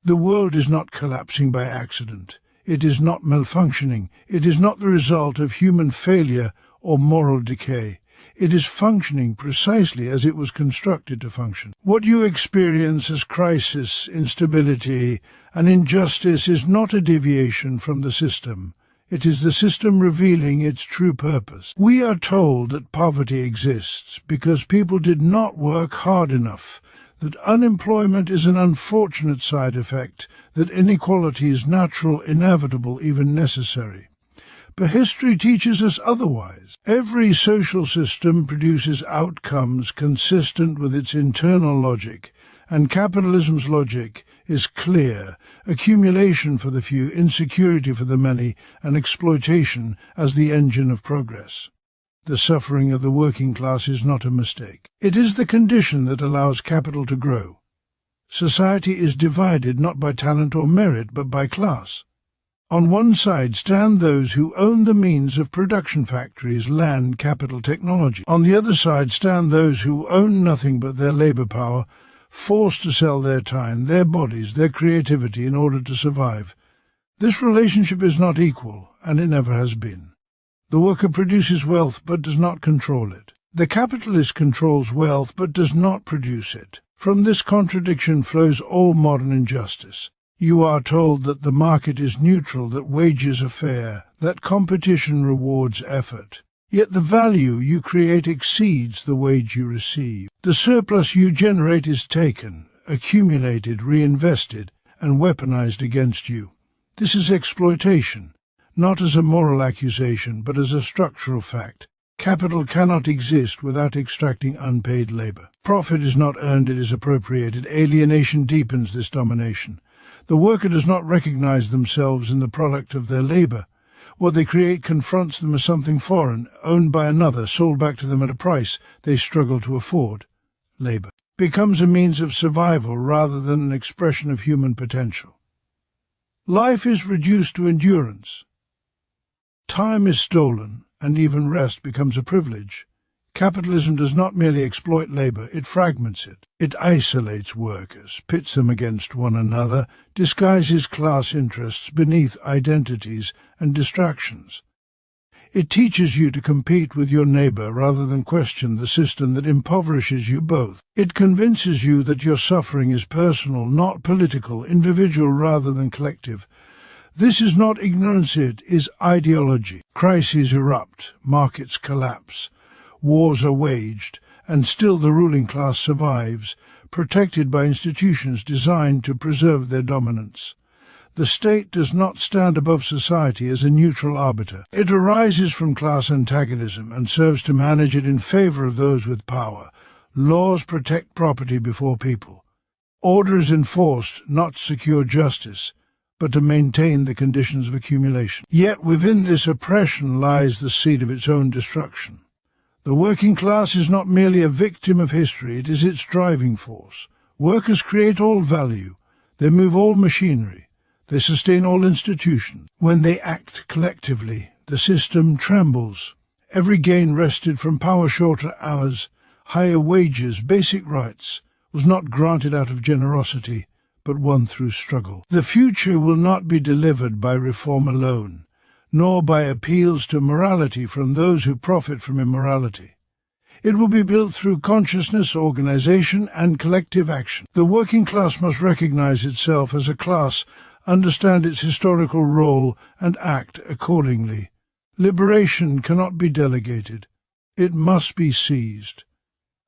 The world is not collapsing by accident. It is not malfunctioning. It is not the result of human failure or moral decay. It is functioning precisely as it was constructed to function. What you experience as crisis, instability, and injustice is not a deviation from the system. It is the system revealing its true purpose. We are told that poverty exists because people did not work hard enough, that unemployment is an unfortunate side effect, that inequality is natural, inevitable, even necessary. But history teaches us otherwise. Every social system produces outcomes consistent with its internal logic, and capitalism's logic is clear: accumulation for the few, insecurity for the many, and exploitation as the engine of progress. The suffering of the working class is not a mistake. It is the condition that allows capital to grow. Society is divided not by talent or merit, but by class. On one side stand those who own the means of production factories, land, capital, technology. On the other side stand those who own nothing but their labor power, forced to sell their time, their bodies, their creativity in order to survive. This relationship is not equal, and it never has been. The worker produces wealth but does not control it. The capitalist controls wealth but does not produce it. From this contradiction flows all modern injustice. You are told that the market is neutral, that wages are fair, that competition rewards effort. Yet the value you create exceeds the wage you receive. The surplus you generate is taken, accumulated, reinvested, and weaponized against you. This is exploitation, not as a moral accusation, but as a structural fact. Capital cannot exist without extracting unpaid labor. Profit is not earned, it is appropriated. Alienation deepens this domination. The worker does not recognize themselves in the product of their labor. What they create confronts them as something foreign, owned by another, sold back to them at a price they struggle to afford. Labor becomes a means of survival rather than an expression of human potential. Life is reduced to endurance. Time is stolen, and even rest becomes a privilege. Capitalism does not merely exploit labor, it fragments it. It isolates workers, pits them against one another, disguises class interests beneath identities and distractions. It teaches you to compete with your neighbor rather than question the system that impoverishes you both. It convinces you that your suffering is personal, not political, individual rather than collective. This is not ignorance, it is ideology. Crises erupt, markets collapse. Wars are waged, and still the ruling class survives, protected by institutions designed to preserve their dominance. The state does not stand above society as a neutral arbiter. It arises from class antagonism and serves to manage it in favor of those with power. Laws protect property before people. Order is enforced not to secure justice, but to maintain the conditions of accumulation. Yet within this oppression lies the seed of its own destruction. The working class is not merely a victim of history, it is its driving force. Workers create all value, they move all machinery, they sustain all institutions. When they act collectively, the system trembles. Every gain wrested from power, shorter hours, higher wages, basic rights, was not granted out of generosity, but won through struggle. The future will not be delivered by reform alone, nor by appeals to morality from those who profit from immorality. It will be built through consciousness, organization, and collective action. The working class must recognize itself as a class, understand its historical role, and act accordingly. Liberation cannot be delegated. It must be seized.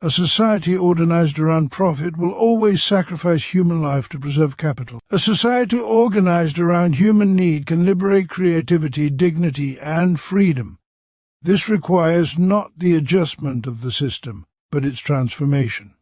A society organized around profit will always sacrifice human life to preserve capital. A society organized around human need can liberate creativity, dignity, and freedom. This requires not the adjustment of the system, but its transformation.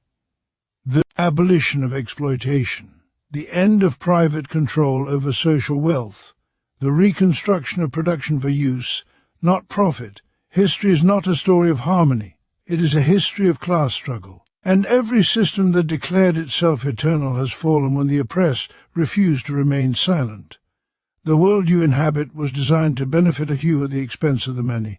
The abolition of exploitation, the end of private control over social wealth, the reconstruction of production for use, not profit. History is not a story of harmony. It is a history of class struggle, and every system that declared itself eternal has fallen when the oppressed refused to remain silent. The world you inhabit was designed to benefit a few at the expense of the many.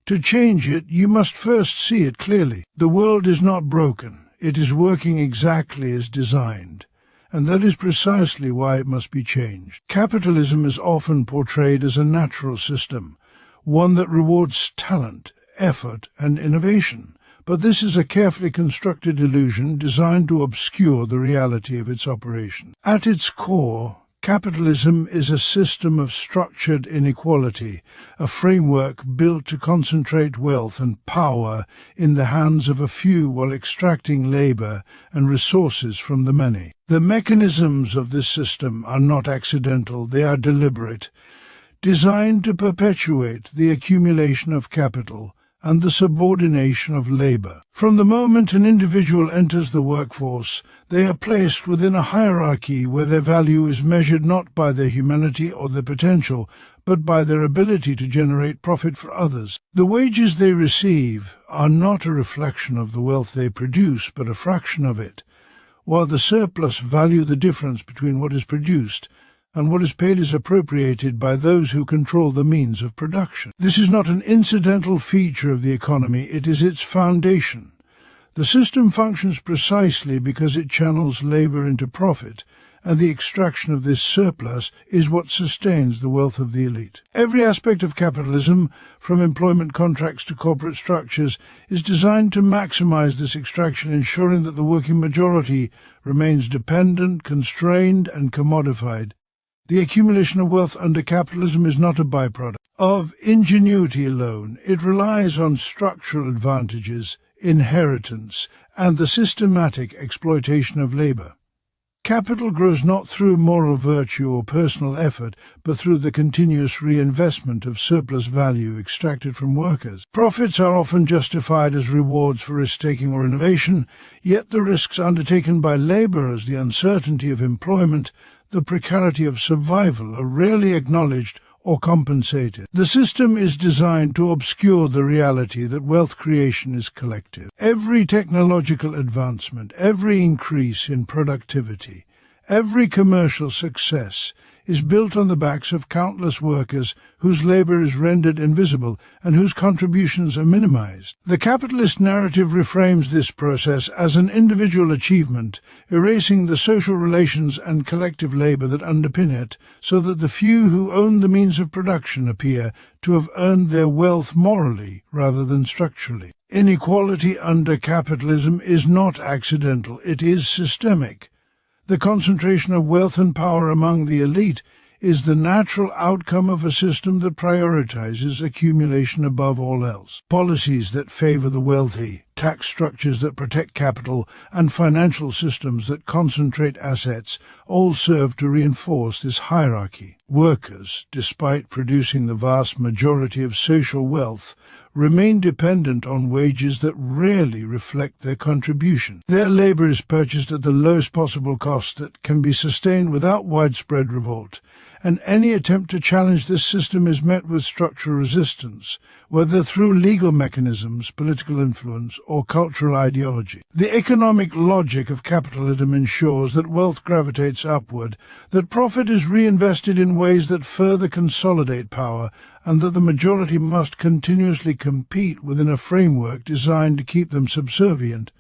To change it, you must first see it clearly. The world is not broken. It is working exactly as designed. and that is precisely why it must be changed. Capitalism is often portrayed as a natural system, one that rewards talent, effort, and innovation. But this is a carefully constructed illusion designed to obscure the reality of its operation. At its core, capitalism is a system of structured inequality, a framework built to concentrate wealth and power in the hands of a few while extracting labor and resources from the many. The mechanisms of this system are not accidental, they are deliberate, designed to perpetuate the accumulation of capital and the subordination of labor. From the moment an individual enters the workforce, they are placed within a hierarchy where their value is measured not by their humanity or their potential, but by their ability to generate profit for others. The wages they receive are not a reflection of the wealth they produce, but a fraction of it, while the surplus value the difference between what is produced and what is paid is appropriated by those who control the means of production. This is not an incidental feature of the economy, it is its foundation. The system functions precisely because it channels labor into profit, and the extraction of this surplus is what sustains the wealth of the elite. Every aspect of capitalism, from employment contracts to corporate structures, is designed to maximize this extraction, ensuring that the working majority remains dependent, constrained, and commodified. The accumulation of wealth under capitalism is not a byproduct of ingenuity alone. It relies on structural advantages, inheritance, and the systematic exploitation of labor. Capital grows not through moral virtue or personal effort, but through the continuous reinvestment of surplus value extracted from workers. Profits are often justified as rewards for risk-taking or innovation, yet the risks undertaken by laborers, the uncertainty of employment, the precarity of survival are rarely acknowledged or compensated. The system is designed to obscure the reality that wealth creation is collective. Every technological advancement, every increase in productivity, every commercial success is built on the backs of countless workers whose labor is rendered invisible and whose contributions are minimized. The capitalist narrative reframes this process as an individual achievement, erasing the social relations and collective labor that underpin it, so that the few who own the means of production appear to have earned their wealth morally rather than structurally. Inequality under capitalism is not accidental, it is systemic. The concentration of wealth and power among the elite is the natural outcome of a system that prioritizes accumulation above all else. Policies that favor the wealthy, tax structures that protect capital, and financial systems that concentrate assets all serve to reinforce this hierarchy. Workers, despite producing the vast majority of social wealth, remain dependent on wages that rarely reflect their contribution. Their labor is purchased at the lowest possible cost that can be sustained without widespread revolt, and any attempt to challenge this system is met with structural resistance, whether through legal mechanisms, political influence, or cultural ideology. The economic logic of capitalism ensures that wealth gravitates upward, that profit is reinvested in ways that further consolidate power, and that the majority must continuously compete within a framework designed to keep them subservient.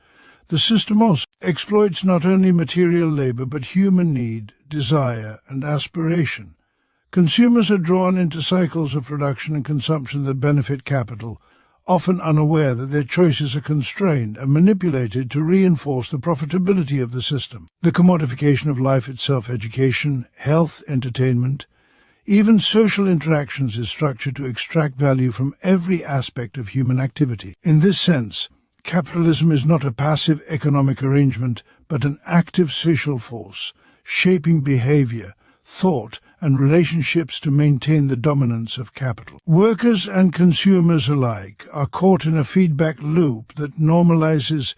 The system also exploits not only material labor but human need, desire, and aspiration. Consumers are drawn into cycles of production and consumption that benefit capital, often unaware that their choices are constrained and manipulated to reinforce the profitability of the system. The commodification of life itself, education, health, entertainment, even social interactions is structured to extract value from every aspect of human activity. In this sense, capitalism is not a passive economic arrangement, but an active social force, shaping behavior, thought, and relationships to maintain the dominance of capital. Workers and consumers alike are caught in a feedback loop that normalizes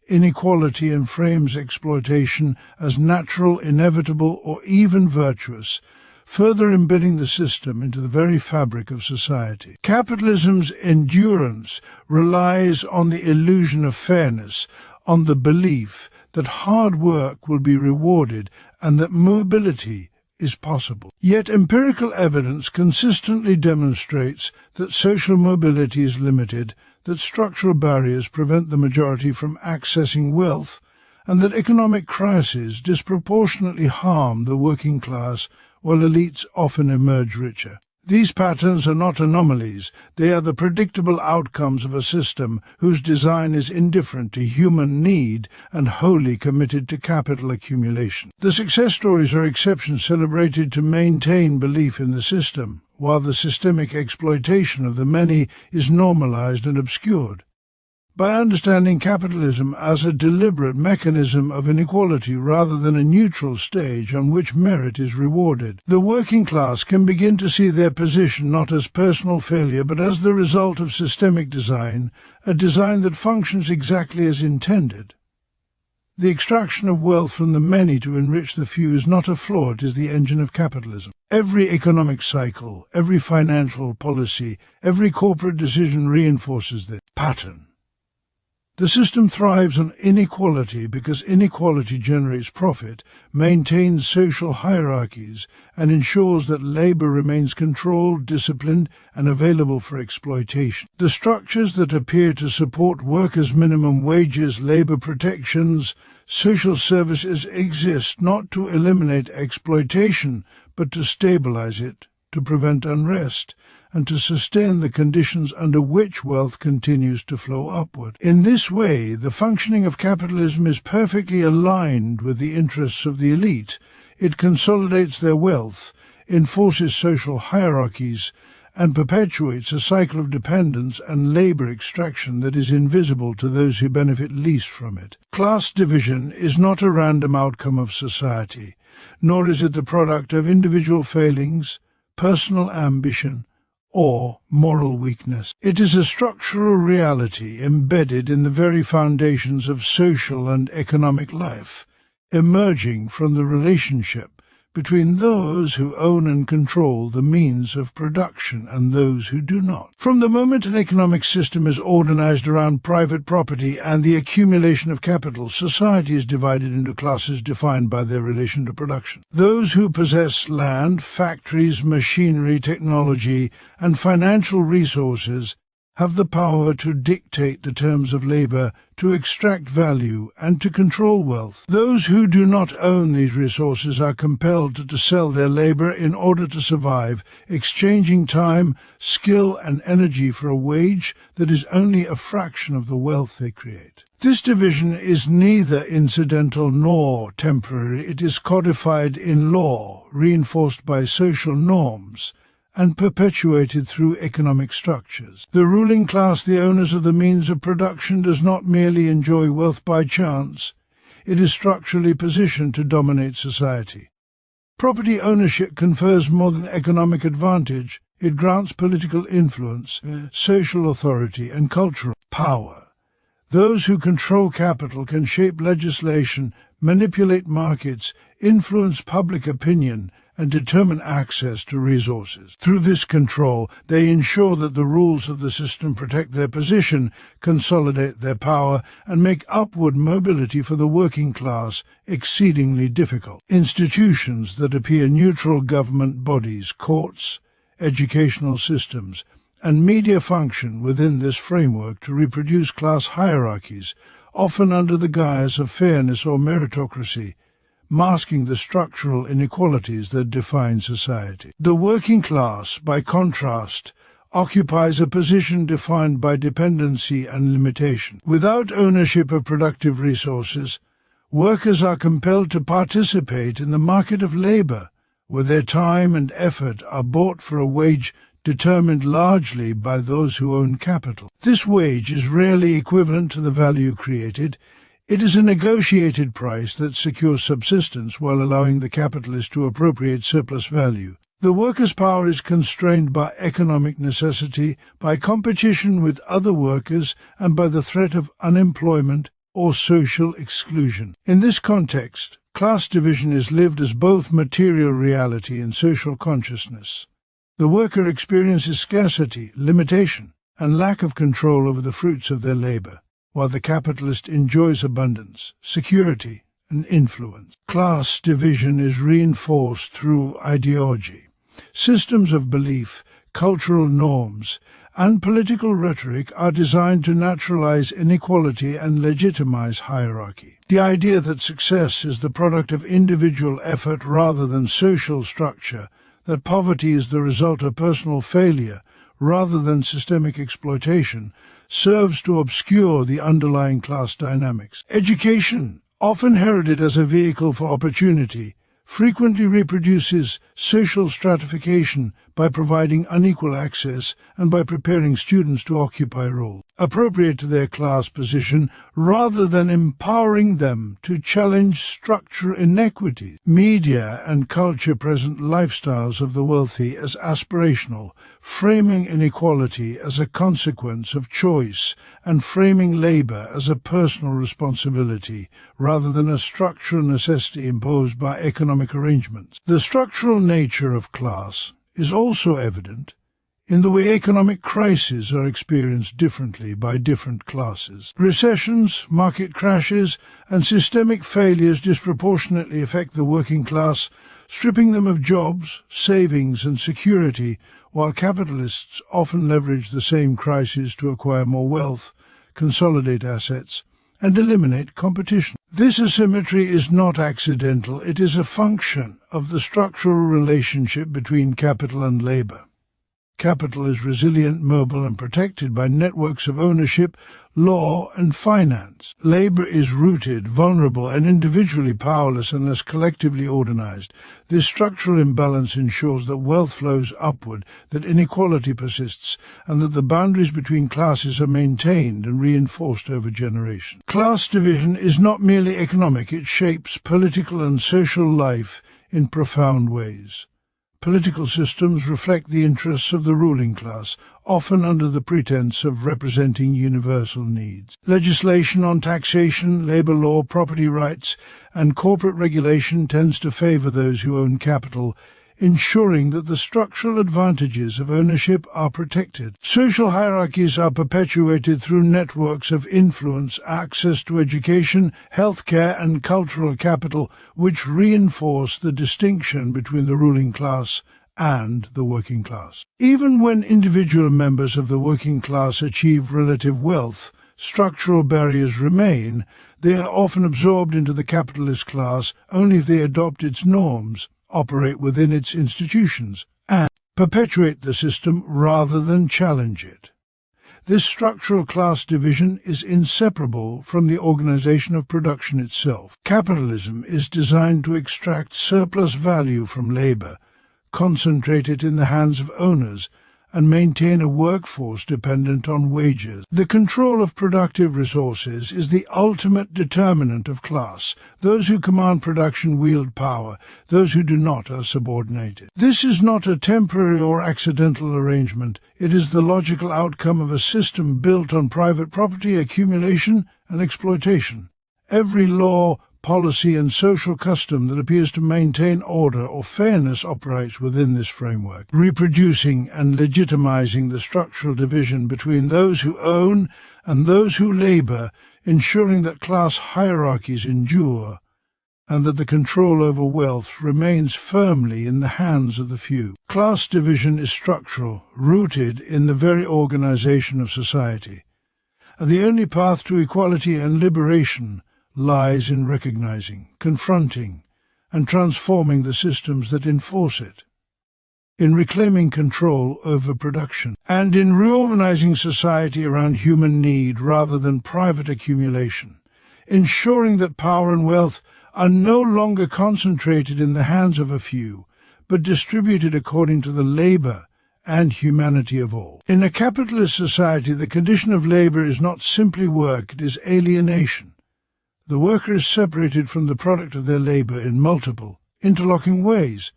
inequality and frames exploitation as natural, inevitable, or even virtuous, further embedding the system into the very fabric of society. Capitalism's endurance relies on the illusion of fairness, on the belief that hard work will be rewarded and that mobility is possible. Yet empirical evidence consistently demonstrates that social mobility is limited, that structural barriers prevent the majority from accessing wealth, and that economic crises disproportionately harm the working class while elites often emerge richer. These patterns are not anomalies, they are the predictable outcomes of a system whose design is indifferent to human need and wholly committed to capital accumulation. The success stories are exceptions celebrated to maintain belief in the system, while the systemic exploitation of the many is normalized and obscured. By understanding capitalism as a deliberate mechanism of inequality rather than a neutral stage on which merit is rewarded, the working class can begin to see their position not as personal failure but as the result of systemic design, a design that functions exactly as intended. The extraction of wealth from the many to enrich the few is not a flaw, it is the engine of capitalism. Every economic cycle, every financial policy, every corporate decision reinforces this pattern. The system thrives on inequality because inequality generates profit, maintains social hierarchies, and ensures that labor remains controlled, disciplined, and available for exploitation. The structures that appear to support workers' minimum wages, labor protections, social services exist not to eliminate exploitation, but to stabilize it, to prevent unrest, and to sustain the conditions under which wealth continues to flow upward. In this way, the functioning of capitalism is perfectly aligned with the interests of the elite. It consolidates their wealth, enforces social hierarchies, and perpetuates a cycle of dependence and labor extraction that is invisible to those who benefit least from it. Class division is not a random outcome of society, nor is it the product of individual failings, personal ambition, or moral weakness. It is a structural reality embedded in the very foundations of social and economic life, emerging from the relationship between those who own and control the means of production and those who do not. From the moment an economic system is organized around private property and the accumulation of capital, society is divided into classes defined by their relation to production. Those who possess land, factories, machinery, technology, and financial resources have the power to dictate the terms of labor, to extract value, and to control wealth. Those who do not own these resources are compelled to sell their labor in order to survive, exchanging time, skill, and energy for a wage that is only a fraction of the wealth they create. This division is neither incidental nor temporary. It is codified in law, reinforced by social norms, and perpetuated through economic structures. The ruling class, the owners of the means of production, does not merely enjoy wealth by chance. It is structurally positioned to dominate society. Property ownership confers more than economic advantage. It grants political influence, social authority, and cultural power. Those who control capital can shape legislation, manipulate markets, influence public opinion, and determine access to resources. Through this control, they ensure that the rules of the system protect their position, consolidate their power, and make upward mobility for the working class exceedingly difficult. Institutions that appear neutral, government bodies, courts, educational systems, and media function within this framework to reproduce class hierarchies, often under the guise of fairness or meritocracy, masking the structural inequalities that define society. The working class, by contrast, occupies a position defined by dependency and limitation. Without ownership of productive resources, workers are compelled to participate in the market of labor, where their time and effort are bought for a wage determined largely by those who own capital. This wage is rarely equivalent to the value created. It is a negotiated price that secures subsistence while allowing the capitalist to appropriate surplus value. The worker's power is constrained by economic necessity, by competition with other workers, and by the threat of unemployment or social exclusion. In this context, class division is lived as both material reality and social consciousness. The worker experiences scarcity, limitation, and lack of control over the fruits of their labor, while the capitalist enjoys abundance, security, and influence. Class division is reinforced through ideology, systems of belief, cultural norms, and political rhetoric are designed to naturalize inequality and legitimize hierarchy. The idea that success is the product of individual effort rather than social structure, that poverty is the result of personal failure rather than systemic exploitation, serves to obscure the underlying class dynamics. Education, often heralded as a vehicle for opportunity, frequently reproduces social stratification by providing unequal access and by preparing students to occupy roles appropriate to their class position rather than empowering them to challenge structural inequities. Media and culture present lifestyles of the wealthy as aspirational, framing inequality as a consequence of choice and framing labor as a personal responsibility rather than a structural necessity imposed by economic arrangements. The structural nature of class is also evident in the way economic crises are experienced differently by different classes. Recessions, market crashes, and systemic failures disproportionately affect the working class, stripping them of jobs, savings, and security, while capitalists often leverage the same crises to acquire more wealth, consolidate assets, and eliminate competition. This asymmetry is not accidental, it is a function of the structural relationship between capital and labor. Capital is resilient, mobile, and protected by networks of ownership, law, and finance. Labor is rooted, vulnerable, and individually powerless unless collectively organized. This structural imbalance ensures that wealth flows upward, that inequality persists, and that the boundaries between classes are maintained and reinforced over generations. Class division is not merely economic, it shapes political and social life in profound ways. Political systems reflect the interests of the ruling class, often under the pretense of representing universal needs. Legislation on taxation, labor law, property rights, and corporate regulation tends to favor those who own capital, ensuring that the structural advantages of ownership are protected. Social hierarchies are perpetuated through networks of influence, access to education, healthcare, and cultural capital, which reinforce the distinction between the ruling class and the working class. Even when individual members of the working class achieve relative wealth, structural barriers remain. They are often absorbed into the capitalist class only if they adopt its norms, operate within its institutions, and perpetuate the system rather than challenge it. This structural class division is inseparable from the organization of production itself. Capitalism is designed to extract surplus value from labor, concentrate it in the hands of owners, and maintain a workforce dependent on wages. The control of productive resources is the ultimate determinant of class. Those who command production wield power, those who do not are subordinated. This is not a temporary or accidental arrangement. It is the logical outcome of a system built on private property accumulation and exploitation. Every law, policy, and social custom that appears to maintain order or fairness operates within this framework, reproducing and legitimizing the structural division between those who own and those who labor, ensuring that class hierarchies endure and that the control over wealth remains firmly in the hands of the few. Class division is structural, rooted in the very organization of society, and the only path to equality and liberation lies in recognizing, confronting, and transforming the systems that enforce it, in reclaiming control over production, and in reorganizing society around human need rather than private accumulation, ensuring that power and wealth are no longer concentrated in the hands of a few, but distributed according to the labor and humanity of all. In a capitalist society, the condition of labor is not simply work, it is alienation. The worker is separated from the product of their labor in multiple, interlocking ways,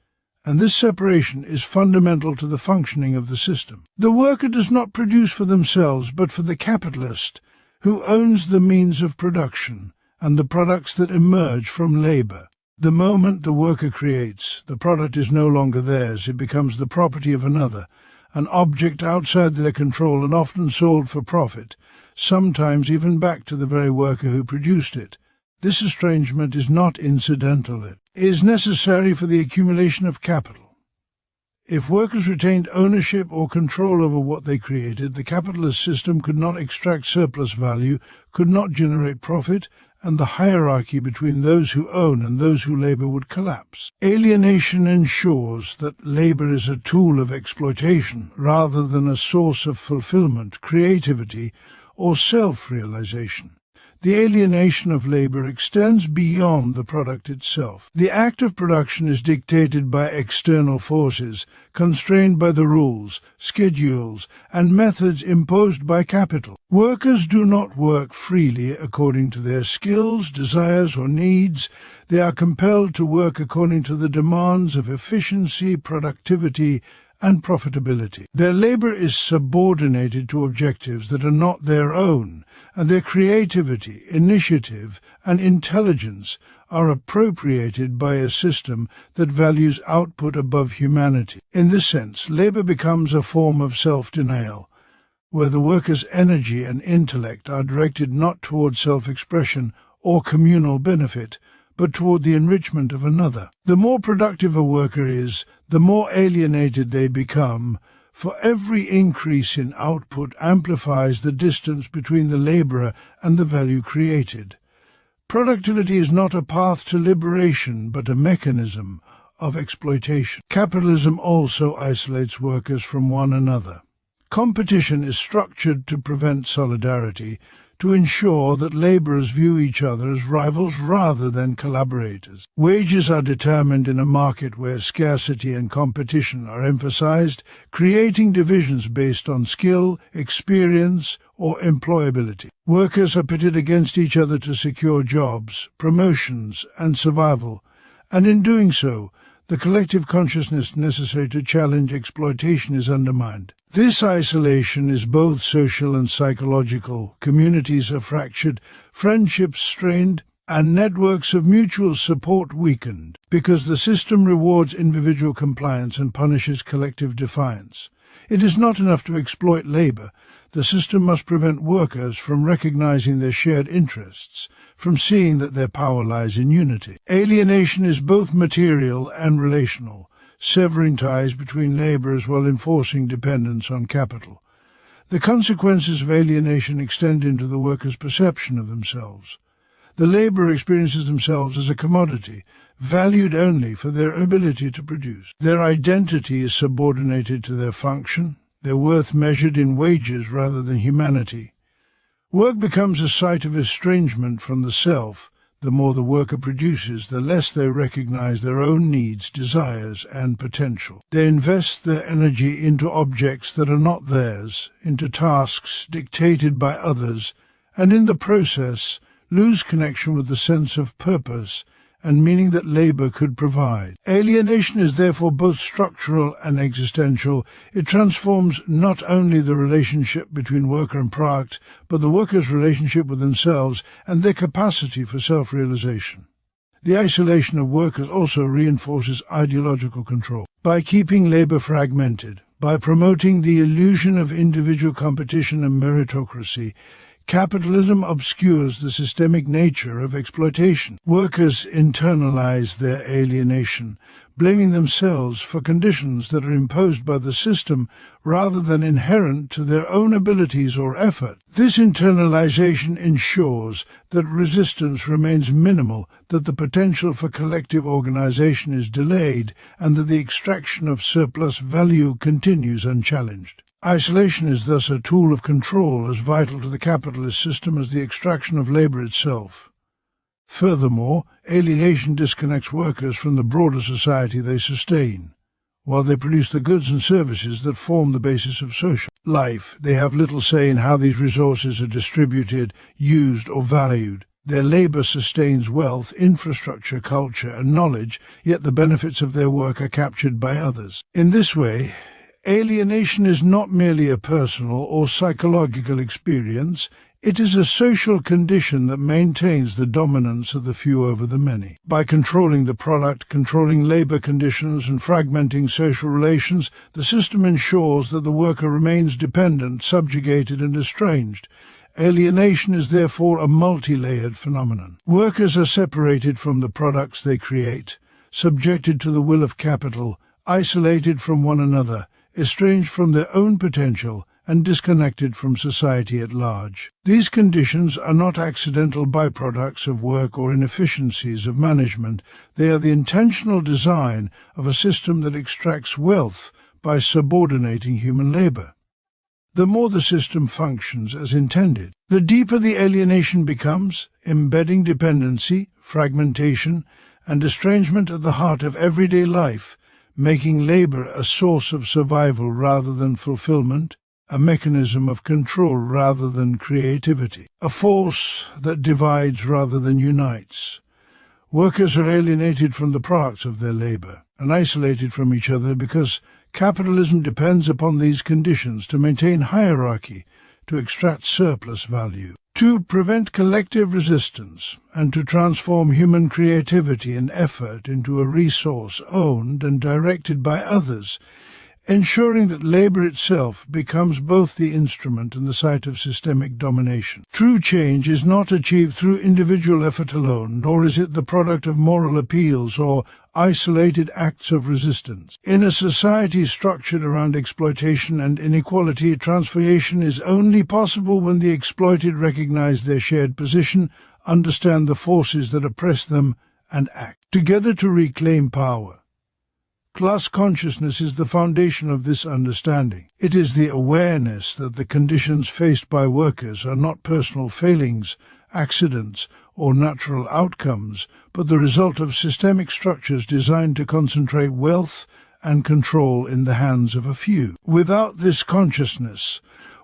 and this separation is fundamental to the functioning of the system. The worker does not produce for themselves, but for the capitalist, who owns the means of production and the products that emerge from labor. The moment the worker creates, the product is no longer theirs, it becomes the property of another, an object outside their control and often sold for profit, sometimes even back to the very worker who produced it. This estrangement is not incidental. It is necessary for the accumulation of capital. If workers retained ownership or control over what they created, the capitalist system could not extract surplus value, could not generate profit, and the hierarchy between those who own and those who labor would collapse. Alienation ensures that labor is a tool of exploitation rather than a source of fulfillment, creativity, or self-realization. The alienation of labor extends beyond the product itself. The act of production is dictated by external forces, constrained by the rules, schedules, and methods imposed by capital. Workers do not work freely according to their skills, desires, or needs. They are compelled to work according to the demands of efficiency, productivity, and profitability. Their labor is subordinated to objectives that are not their own, and their creativity, initiative, and intelligence are appropriated by a system that values output above humanity. In this sense, labor becomes a form of self-denial, where the worker's energy and intellect are directed not toward self-expression or communal benefit, but toward the enrichment of another. The more productive a worker is, the more alienated they become, for every increase in output amplifies the distance between the laborer and the value created. Productivity is not a path to liberation, but a mechanism of exploitation. Capitalism also isolates workers from one another. Competition is structured to prevent solidarity, to ensure that laborers view each other as rivals rather than collaborators. Wages are determined in a market where scarcity and competition are emphasized, creating divisions based on skill, experience, or employability. Workers are pitted against each other to secure jobs, promotions, and survival, and in doing so, the collective consciousness necessary to challenge exploitation is undermined. This isolation is both social and psychological. Communities are fractured, friendships strained, and networks of mutual support weakened, because the system rewards individual compliance and punishes collective defiance. It is not enough to exploit labor. The system must prevent workers from recognizing their shared interests, from seeing that their power lies in unity. Alienation is both material and relational, severing ties between laborers while enforcing dependence on capital. The consequences of alienation extend into the workers' perception of themselves. The laborer experiences themselves as a commodity, valued only for their ability to produce. Their identity is subordinated to their function, their worth measured in wages rather than humanity. Work becomes a site of estrangement from the self. The more the worker produces, the less they recognize their own needs, desires, and potential. They invest their energy into objects that are not theirs, into tasks dictated by others, and in the process lose connection with the sense of purpose and meaning that labor could provide. Alienation is therefore both structural and existential. It transforms not only the relationship between worker and product, but the worker's relationship with themselves and their capacity for self-realization. The isolation of workers also reinforces ideological control. By keeping labor fragmented, by promoting the illusion of individual competition and meritocracy, capitalism obscures the systemic nature of exploitation. Workers internalize their alienation, blaming themselves for conditions that are imposed by the system rather than inherent to their own abilities or effort. This internalization ensures that resistance remains minimal, that the potential for collective organization is delayed, and that the extraction of surplus value continues unchallenged. Isolation is thus a tool of control as vital to the capitalist system as the extraction of labor itself. Furthermore, alienation disconnects workers from the broader society they sustain. While they produce the goods and services that form the basis of social life, they have little say in how these resources are distributed, used, or valued. Their labor sustains wealth, infrastructure, culture, and knowledge, yet the benefits of their work are captured by others. In this way, alienation is not merely a personal or psychological experience, it is a social condition that maintains the dominance of the few over the many. By controlling the product, controlling labor conditions, and fragmenting social relations, the system ensures that the worker remains dependent, subjugated, and estranged. Alienation is therefore a multi-layered phenomenon. Workers are separated from the products they create, subjected to the will of capital, isolated from one another, estranged from their own potential, and disconnected from society at large. These conditions are not accidental byproducts of work or inefficiencies of management. They are the intentional design of a system that extracts wealth by subordinating human labor. The more the system functions as intended, the deeper the alienation becomes, embedding dependency, fragmentation, and estrangement at the heart of everyday life, making labor a source of survival rather than fulfillment, a mechanism of control rather than creativity, a force that divides rather than unites. Workers are alienated from the products of their labor and isolated from each other because capitalism depends upon these conditions to maintain hierarchy, to extract surplus value, to prevent collective resistance, and to transform human creativity and effort into a resource owned and directed by others, ensuring that labor itself becomes both the instrument and the site of systemic domination. True change is not achieved through individual effort alone, nor is it the product of moral appeals or isolated acts of resistance. In a society structured around exploitation and inequality, transformation is only possible when the exploited recognize their shared position, understand the forces that oppress them, and act together to reclaim power. Class consciousness is the foundation of this understanding. It is the awareness that the conditions faced by workers are not personal failings, accidents, or natural outcomes, but the result of systemic structures designed to concentrate wealth and control in the hands of a few. Without this consciousness,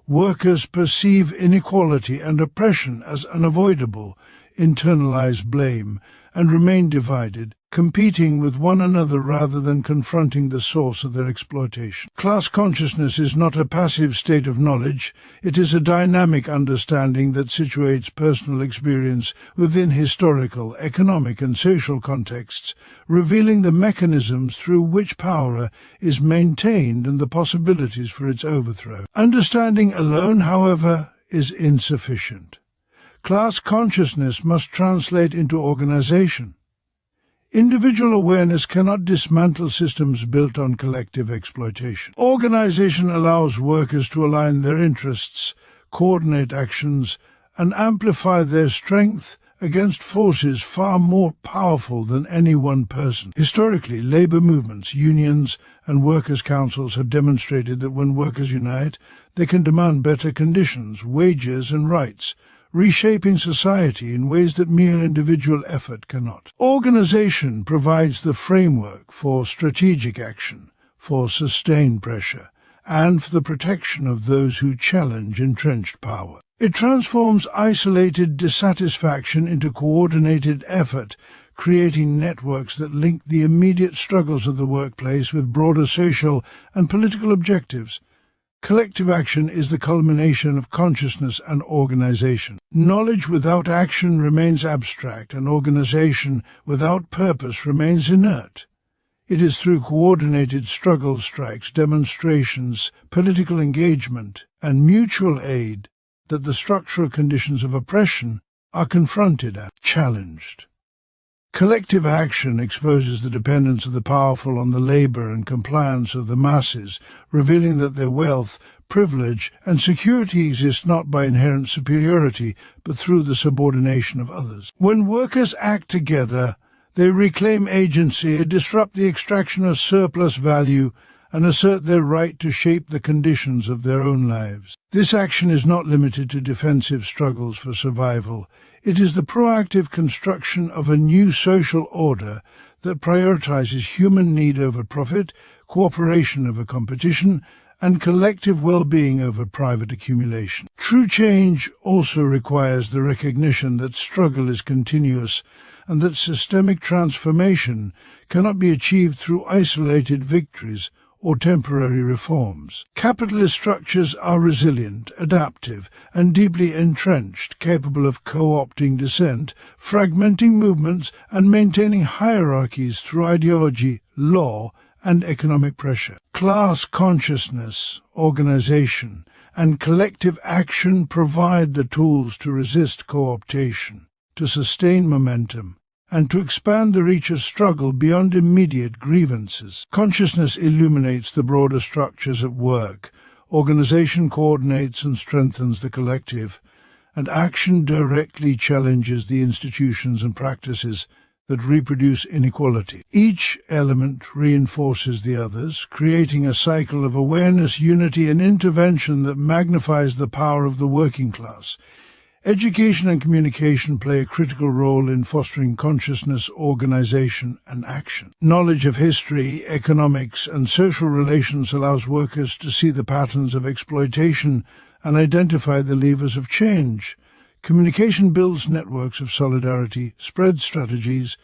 workers perceive inequality and oppression as unavoidable, internalize blame, and remain divided, competing with one another rather than confronting the source of their exploitation. Class consciousness is not a passive state of knowledge. It is a dynamic understanding that situates personal experience within historical, economic, and social contexts, revealing the mechanisms through which power is maintained and the possibilities for its overthrow. Understanding alone, however, is insufficient. Class consciousness must translate into organization. Individual awareness cannot dismantle systems built on collective exploitation. Organization allows workers to align their interests, coordinate actions, and amplify their strength against forces far more powerful than any one person. Historically, labor movements, unions, and workers' councils have demonstrated that when workers unite, they can demand better conditions, wages, and rights, reshaping society in ways that mere individual effort cannot. Organization provides the framework for strategic action, for sustained pressure, and for the protection of those who challenge entrenched power. It transforms isolated dissatisfaction into coordinated effort, creating networks that link the immediate struggles of the workplace with broader social and political objectives. Collective action is the culmination of consciousness and organization. Knowledge without action remains abstract, and organization without purpose remains inert. It is through coordinated struggle strikes, demonstrations, political engagement, and mutual aid that the structural conditions of oppression are confronted and challenged. Collective action exposes the dependence of the powerful on the labor and compliance of the masses, revealing that their wealth, privilege, and security exist not by inherent superiority, but through the subordination of others. When workers act together, they reclaim agency, disrupt the extraction of surplus value, and assert their right to shape the conditions of their own lives. This action is not limited to defensive struggles for survival. It is the proactive construction of a new social order that prioritizes human need over profit, cooperation over competition, and collective well-being over private accumulation. True change also requires the recognition that struggle is continuous and that systemic transformation cannot be achieved through isolated victories or temporary reforms. Capitalist structures are resilient, adaptive, and deeply entrenched, capable of co-opting dissent, fragmenting movements, and maintaining hierarchies through ideology, law, and economic pressure. Class consciousness, organization, and collective action provide the tools to resist co-optation, to sustain momentum, and to expand the reach of struggle beyond immediate grievances. Consciousness illuminates the broader structures at work, organization coordinates and strengthens the collective, and action directly challenges the institutions and practices that reproduce inequality. Each element reinforces the others, creating a cycle of awareness, unity, and intervention that magnifies the power of the working class. Education and communication play a critical role in fostering consciousness, organization, and action. Knowledge of history, economics, and social relations allows workers to see the patterns of exploitation and identify the levers of change. Communication builds networks of solidarity, spreads strategies,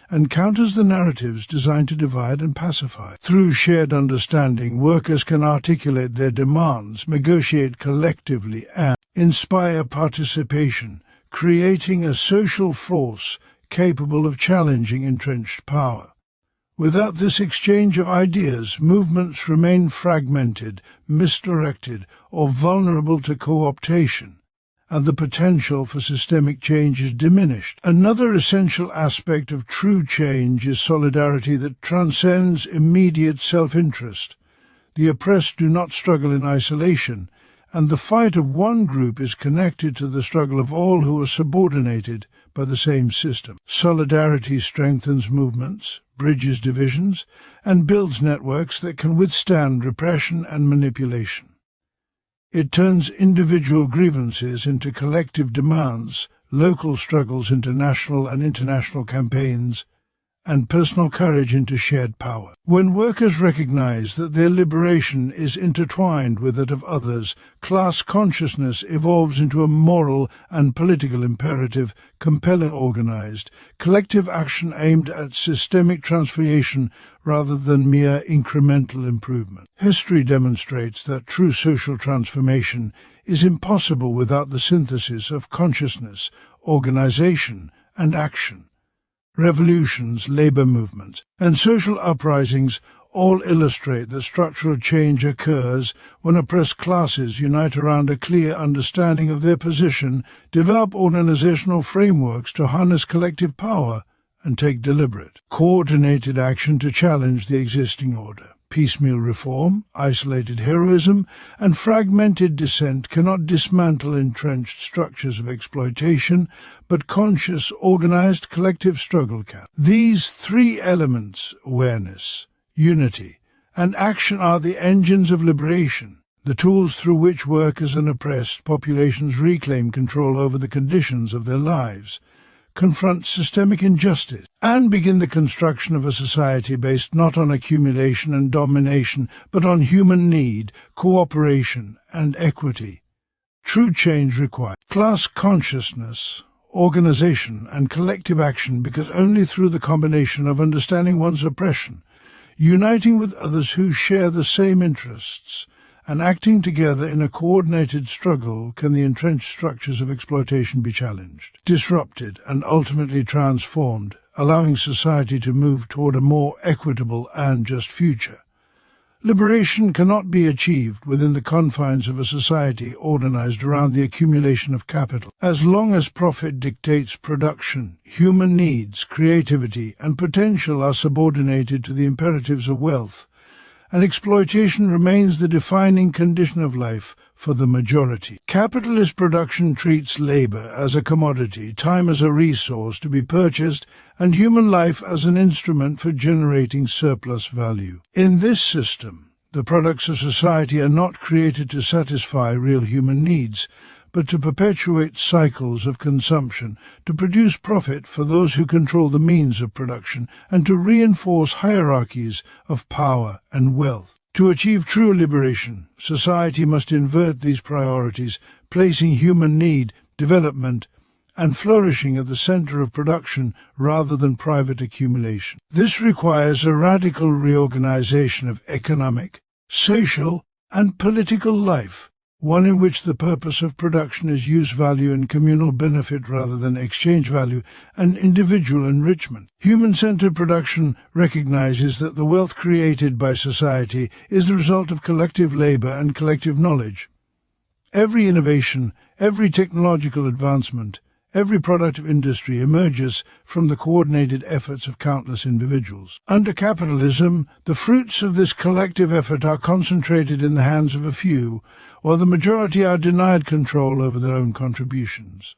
and counters the narratives designed to divide and pacify. Through shared understanding, workers can articulate their demands, negotiate collectively, and inspire participation, creating a social force capable of challenging entrenched power. Without this exchange of ideas, movements remain fragmented, misdirected, or vulnerable to co-optation, and the potential for systemic change is diminished. Another essential aspect of true change is solidarity that transcends immediate self-interest. The oppressed do not struggle in isolation, and the fight of one group is connected to the struggle of all who are subordinated by the same system. Solidarity strengthens movements, bridges divisions, and builds networks that can withstand repression and manipulation. It turns individual grievances into collective demands, local struggles into national and international campaigns, and personal courage into shared power. When workers recognize that their liberation is intertwined with that of others, class consciousness evolves into a moral and political imperative, compelling organized, collective action aimed at systemic transformation rather than mere incremental improvement. History demonstrates that true social transformation is impossible without the synthesis of consciousness, organization, and action. Revolutions, labor movements, and social uprisings all illustrate that structural change occurs when oppressed classes unite around a clear understanding of their position, develop organizational frameworks to harness collective power, and take deliberate, coordinated action to challenge the existing order. Piecemeal reform, isolated heroism, and fragmented dissent cannot dismantle entrenched structures of exploitation, but conscious, organized, collective struggle can. These three elements, awareness, unity, and action, are the engines of liberation, the tools through which workers and oppressed populations reclaim control over the conditions of their lives, confront systemic injustice, and begin the construction of a society based not on accumulation and domination, but on human need, cooperation, and equity. True change requires class consciousness, organization, and collective action, because only through the combination of understanding one's oppression, uniting with others who share the same interests, and acting together in a coordinated struggle can the entrenched structures of exploitation be challenged, disrupted, and ultimately transformed, allowing society to move toward a more equitable and just future. Liberation cannot be achieved within the confines of a society organized around the accumulation of capital. As long as profit dictates production, human needs, creativity, and potential are subordinated to the imperatives of wealth, and exploitation remains the defining condition of life for the majority. Capitalist production treats labor as a commodity, time as a resource to be purchased, and human life as an instrument for generating surplus value. In this system, the products of society are not created to satisfy real human needs, but to perpetuate cycles of consumption, to produce profit for those who control the means of production, and to reinforce hierarchies of power and wealth. To achieve true liberation, society must invert these priorities, placing human need, development, and flourishing at the center of production rather than private accumulation. This requires a radical reorganization of economic, social, and political life, one in which the purpose of production is use value and communal benefit rather than exchange value and individual enrichment. Human-centered production recognizes that the wealth created by society is the result of collective labor and collective knowledge. Every innovation, every technological advancement, Every productive industry emerges from the coordinated efforts of countless individuals. Under capitalism, the fruits of this collective effort are concentrated in the hands of a few, while the majority are denied control over their own contributions.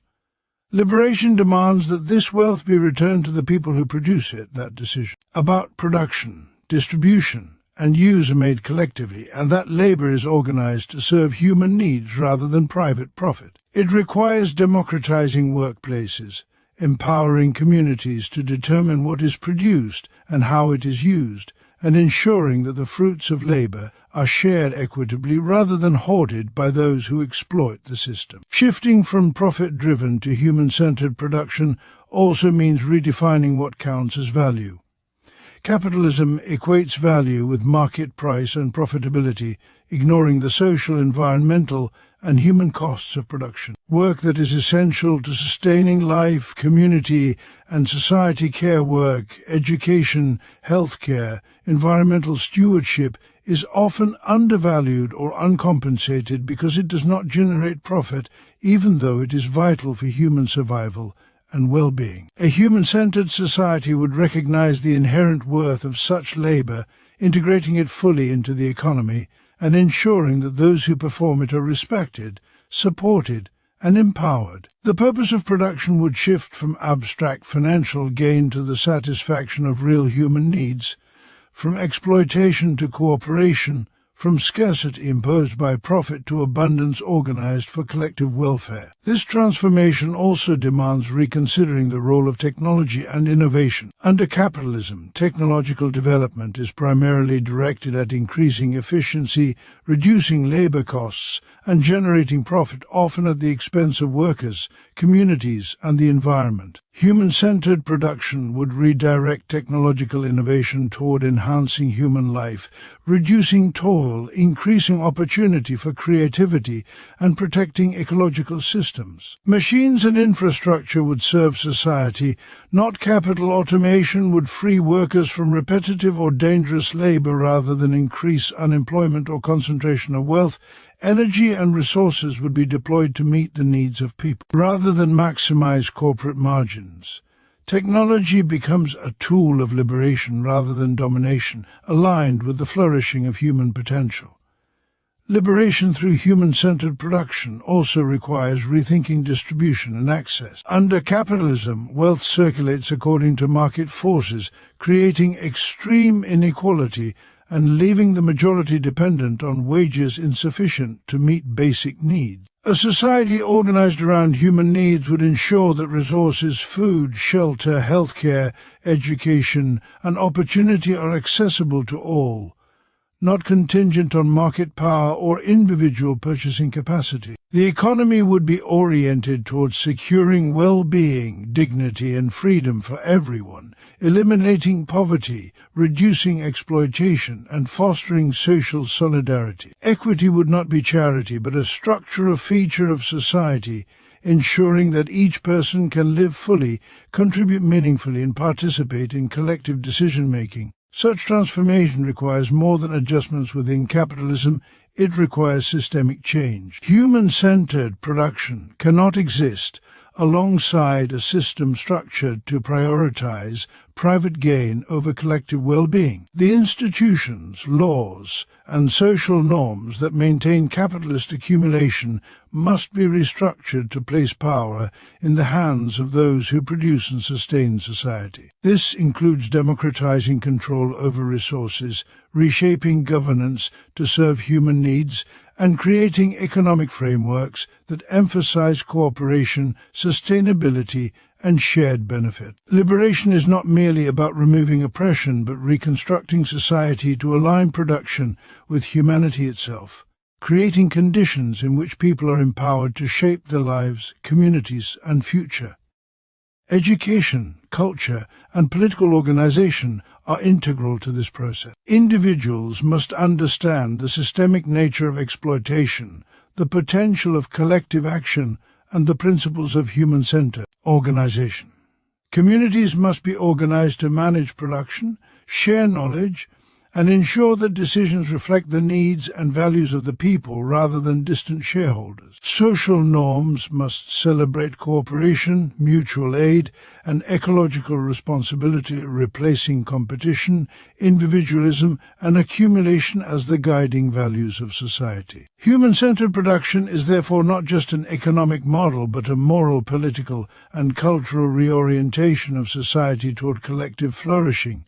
Liberation demands that this wealth be returned to the people who produce it. That decision about production, distribution, and use are made collectively, and that labor is organized to serve human needs rather than private profit. It requires democratizing workplaces, empowering communities to determine what is produced and how it is used, and ensuring that the fruits of labor are shared equitably rather than hoarded by those who exploit the system. Shifting from profit-driven to human-centered production also means redefining what counts as value. Capitalism equates value with market price and profitability, ignoring the social, environmental, and human costs of production. Work that is essential to sustaining life, community, and society care work, education, healthcare, environmental stewardship is often undervalued or uncompensated because it does not generate profit, even though it is vital for human survival and well-being. A human-centered society would recognize the inherent worth of such labor, integrating it fully into the economy, and ensuring that those who perform it are respected, supported, and empowered. The purpose of production would shift from abstract financial gain to the satisfaction of real human needs, from exploitation to cooperation, from scarcity imposed by profit to abundance organized for collective welfare. This transformation also demands reconsidering the role of technology and innovation. Under capitalism, technological development is primarily directed at increasing efficiency, reducing labor costs, and generating profit, often at the expense of workers, communities, and the environment. Human-centered production would redirect technological innovation toward enhancing human life, reducing toil, increasing opportunity for creativity, and protecting ecological systems. Machines and infrastructure would serve society, not capital. Automation would free workers from repetitive or dangerous labor rather than increase unemployment or concentration of wealth. Energy and resources would be deployed to meet the needs of people, rather than maximize corporate margins. Technology becomes a tool of liberation rather than domination, aligned with the flourishing of human potential. Liberation through human-centered production also requires rethinking distribution and access. Under capitalism, wealth circulates according to market forces, creating extreme inequality and leaving the majority dependent on wages insufficient to meet basic needs. A society organized around human needs would ensure that resources, food, shelter, healthcare, education, and opportunity are accessible to all, not contingent on market power or individual purchasing capacity. The economy would be oriented towards securing well-being, dignity, and freedom for everyone, eliminating poverty, reducing exploitation, and fostering social solidarity. Equity would not be charity, but a structural feature of society, ensuring that each person can live fully, contribute meaningfully, and participate in collective decision-making. Such transformation requires more than adjustments within capitalism. It requires systemic change. Human-centered production cannot exist alongside a system structured to prioritize private gain over collective well-being. The institutions, laws, and social norms that maintain capitalist accumulation must be restructured to place power in the hands of those who produce and sustain society. This includes democratizing control over resources, reshaping governance to serve human needs, and creating economic frameworks that emphasize cooperation, sustainability, and shared benefit. Liberation is not merely about removing oppression, but reconstructing society to align production with humanity itself, creating conditions in which people are empowered to shape their lives, communities, and future. Education, culture, and political organization are integral to this process. Individuals must understand the systemic nature of exploitation, the potential of collective action, and the principles of human-centered organization. Communities must be organized to manage production, share knowledge, and ensure that decisions reflect the needs and values of the people rather than distant shareholders. Social norms must celebrate cooperation, mutual aid, and ecological responsibility, replacing competition, individualism, and accumulation as the guiding values of society. Human-centered production is therefore not just an economic model, but a moral, political, and cultural reorientation of society toward collective flourishing.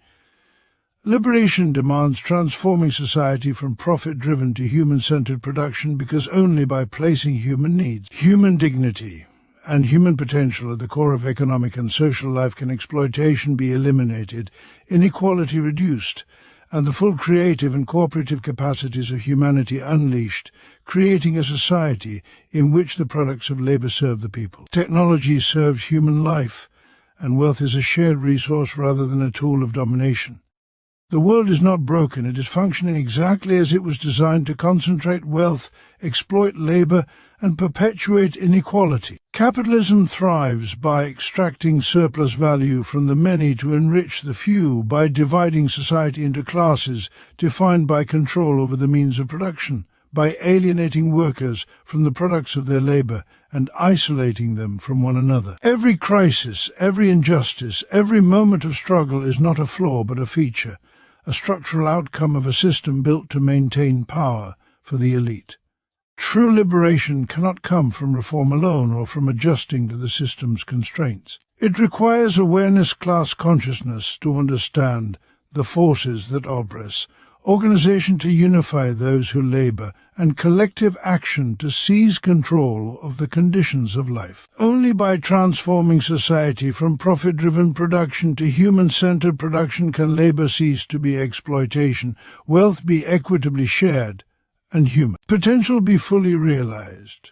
Liberation demands transforming society from profit-driven to human-centered production, because only by placing human needs, human dignity, and human potential at the core of economic and social life can exploitation be eliminated, inequality reduced, and the full creative and cooperative capacities of humanity unleashed, creating a society in which the products of labor serve the people. Technology serves human life, and wealth is a shared resource rather than a tool of domination. The world is not broken, it is functioning exactly as it was designed to concentrate wealth, exploit labor, and perpetuate inequality. Capitalism thrives by extracting surplus value from the many to enrich the few, by dividing society into classes defined by control over the means of production, by alienating workers from the products of their labor and isolating them from one another. Every crisis, every injustice, every moment of struggle is not a flaw but a feature, a structural outcome of a system built to maintain power for the elite. True liberation cannot come from reform alone or from adjusting to the system's constraints. It requires awareness, class consciousness to understand the forces that oppress, organization to unify those who labor, and collective action to seize control of the conditions of life. Only by transforming society from profit-driven production to human-centered production can labor cease to be exploitation, wealth be equitably shared, and human potential be fully realized.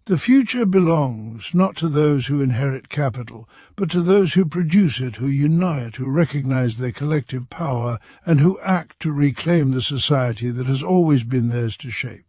The future belongs not to those who inherit capital, but to those who produce it, who unite, who recognize their collective power, and who act to reclaim the society that has always been theirs to shape.